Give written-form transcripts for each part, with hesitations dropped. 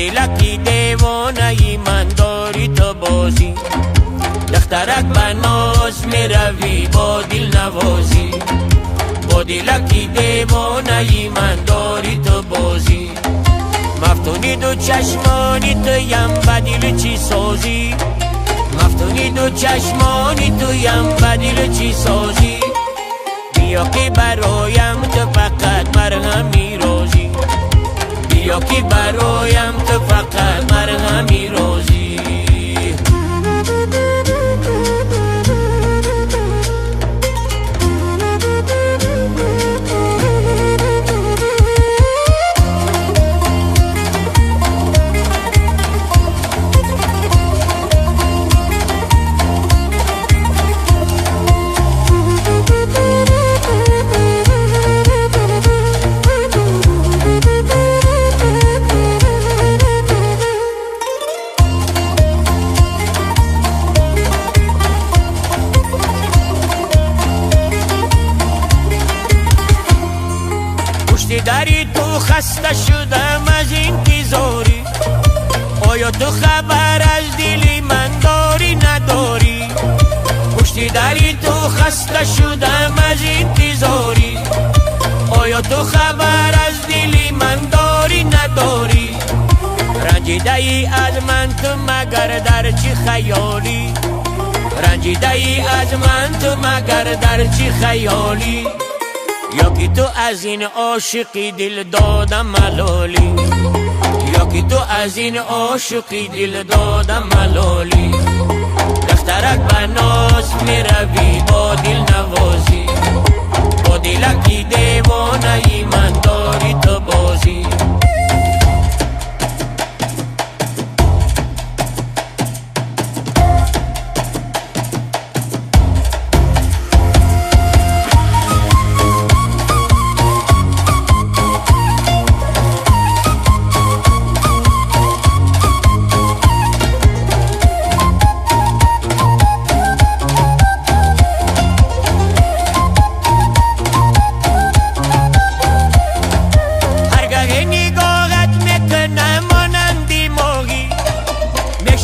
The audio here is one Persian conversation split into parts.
دلکی دیوانه ای من داری تو بازی، دخترک بناز میروی با دل نوازی، با دلکی دیوانه ای من داری تو بازی. مفتونی دو چشمانی تویم بدل چی سازی، مفتونی دو چشمانی تویم بدل چی سازی. بیا که برایم تو فقط مرهمی روزی، بیا که برایم تو فقط مرهمی روزی. داری تو خسته شدم از انتظاری، آیا تو خبر از دل من داری نداری؟ پشتی داری تو خسته شدم از انتظاری، آیا تو خبر از دل من داری نداری؟ رنجیده ای از من تو مگر در چی خیالی، رنجیده ای از من تو مگر در چی خیالی؟ یا که تو از این عاشقی دل دادم ملالی، یا که تو از این عاشقی دل دادم ملالی. دخترک بناز میروی با دل نوازی، با دلکی دیوانه ای من داری تو بازی.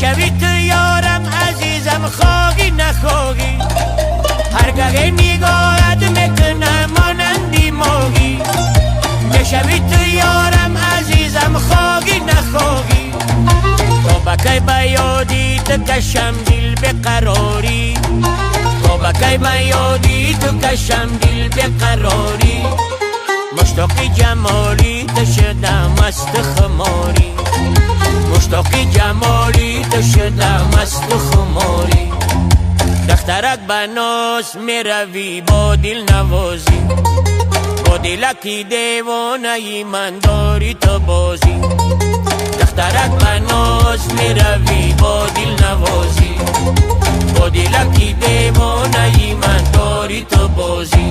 شوی تو یارم عزیزم خواهی نخواهی، هرگاه نگاهت میکنم مانندی ماهی. شوی تو یارم عزیزم خواهی نخواهی، تا بکی بیادی تو کشم دل بقراری، تا بکی بیادی تو کشم دل بقراری. مشتاق جمالی تو شدم مست خماری، مشتاق جمالی تو شدم مست خماری. دخترک بناز میروی با دل نوازی، با دلکی دیوانه ای من داری تو بازی. دخترک بناز میروی با دل نوازی، با دلکی دیوانه ای من داری تو بازی.